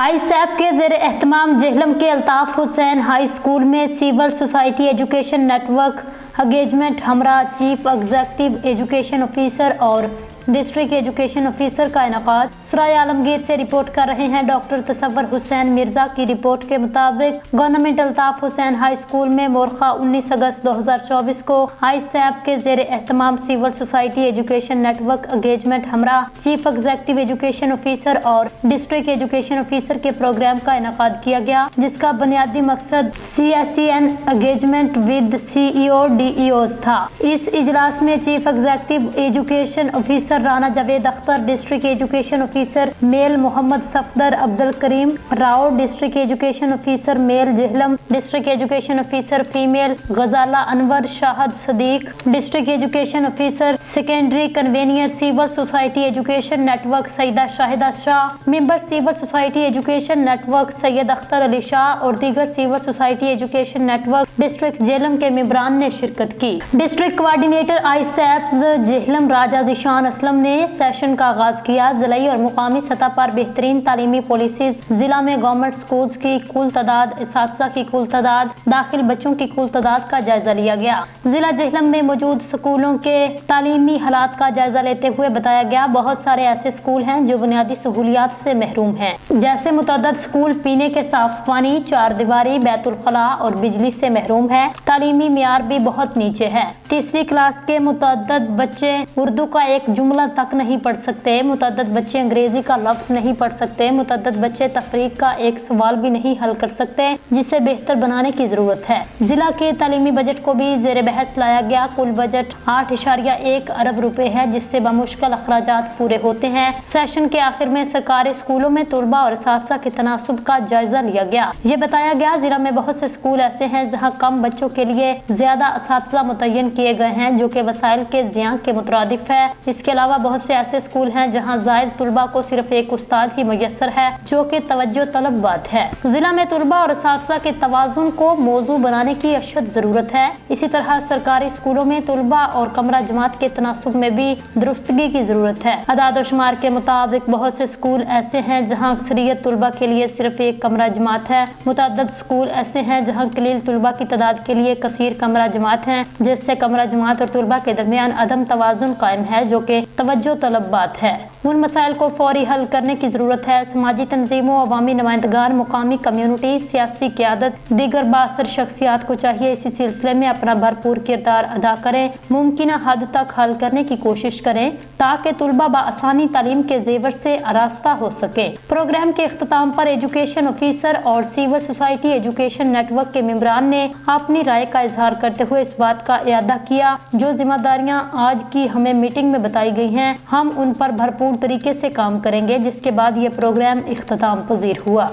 आई SAP के ज़ेर एहतमाम जेहलम के अल्ताफ़ हुसैन हाई स्कूल में civil society education network engagement हमरा चीफ एग्जीक्यूटिव एजुकेशन ऑफिसर और डिस्ट्रिक्ट एजुकेशन ऑफिसर का इनेकाद। सराय आलमगीर से रिपोर्ट कर रहे हैं डॉक्टर तसव्वुर हुसैन मिर्जा की रिपोर्ट के मुताबिक government Altaf Hussain high school में मोरखा 19 अगस्त 2024 को आई सैप के ज़ेर एहतमाम civil society education network engagement हमरा चीफ एग्जीक्यूटिव एजुकेशन ऑफिसर और डिस्ट्रिक्ट एजुकेशन ऑफिसर के प्रोग्राम का इनेकाद किया गया, जिसका बुनियादी मकसद CSEN engagement with CEO DEOs था। इस इजलास में chief executive education officer Rana Javed Akhtar, district education officer male Mohammad Safdar Abdul Karim Rao, district education officer male Jhelum, district education officer female Ghazala Anwar Shahid Sadiq, district education officer secondary कन्वेनियर civil society education network Saeeda Shahida Shah, member civil society education network Syed Akhtar Ali Shah और दीगर civil society education network district Jhelum के मेंबरान ने शिरकत की। District coordinator I SAP Jhelum Raja Zeeshan Aslam ने session का आगाज किया। जिलाई और मुकामी सतह पर बेहतरीन तालीमी पॉलिसीज, जिला में गवर्नमेंट स्कूल्स की कुल तादाद, इसातिज़ा की कुल तादाद, दाखिल बच्चों की कुल तादाद का जायजा लिया गया। जिला जेहलम में मौजूद स्कूलों के तालीमी हालात का जायजा लेते हुए बताया गया, बहुत सारे ऐसे स्कूल हैं जो बुनियादी सहूलियात से महरूम हैं, जैसे मुतअद्दिद स्कूल पीने के साफ पानी, चार दीवारी, बैतुल खला और बिजली से महरूम है। तालीमी मियार भी बहुत नीचे है। तीसरी क्लास के मुतअद्दिद बच्चे उर्दू का एक जुमला तक नहीं पढ़ सकते, मुतअद्दिद बच्चे अंग्रेजी का लफ्ज नहीं पढ़ सकते, मुतअद्दिद बच्चे तफरीक का एक सवाल भी नहीं हल कर सकते, जिसे बेहतर बनाने की जरूरत है। जिला के तालीमी बजट को भी जेर बहस लाया गया। कुल बजट 8.1 अरब रुपए है, जिससे बमुश्किल अखराजात पूरे होते हैं। सेशन के आखिर में सरकारी स्कूलों में तुलबा और इसातिज़ा के तनासुब का जायजा लिया गया। ये बताया गया जिला में बहुत से स्कूल ऐसे हैं जहाँ कम बच्चों के लिए ज्यादा इसातिज़ा मुतय्यन किए गए हैं, जो कि वसाइल के ज़ियां के मुतरादिफ है। इसके अलावा बहुत से ऐसे स्कूल हैं जहां जायद तुलबा को सिर्फ एक उस्ताद ही मुयस्सर है, जो कि तवज्जो तलब बात है। जिला में तुलबा और इसातिज़ा के तवाज़ुन को मौजू बनाने की अशद जरूरत है। इसी तरह सरकारी स्कूलों में तुलबा और कमरा जमात के तनासुब में भी दुरुस्तगी की जरूरत है। अदाद व शुमार के मुताबिक बहुत से स्कूल ऐसे हैं जहाँ अक्सरियत तुलबा के लिए सिर्फ एक कमरा जमात है। मुतअद्दिद स्कूल ऐसे हैं जहाँ कलील तुलबा की तादाद के लिए कसीर कमरा जमात है, जिससे कमरा जमात और तुलबा के दरमियान अदम तवाज़ुन कायम है, जो कि तवज्जो तलब बात है। उन मसाइल को फौरी हल करने की जरूरत है। समाजी तंजीमों, अवामी नुमाइंदगान, मुकामी कम्युनिटी, सियासी क़यादत, दीगर बाअसर शख्सियात को चाहिए इसी सिलसिले में अपना भरपूर किरदार अदा करें, मुमकिन हद तक हल करने की कोशिश करें, ताकि तुलबा बाआसानी तालीम के जेवर से आरास्ता हो सके। प्रोग्राम के इख्तिताम पर एजुकेशन ऑफिसर और सिविल सोसाइटी एजुकेशन नेटवर्क के मेंबरान ने अपनी राय का इजहार करते हुए इस बात का इयादा किया, जो जिम्मेदारियां आज की हमें मीटिंग में बताई गई हैं, हम उन पर भरपूर तरीके से काम करेंगे, जिसके बाद ये प्रोग्राम इख्तिताम पजीर हुआ।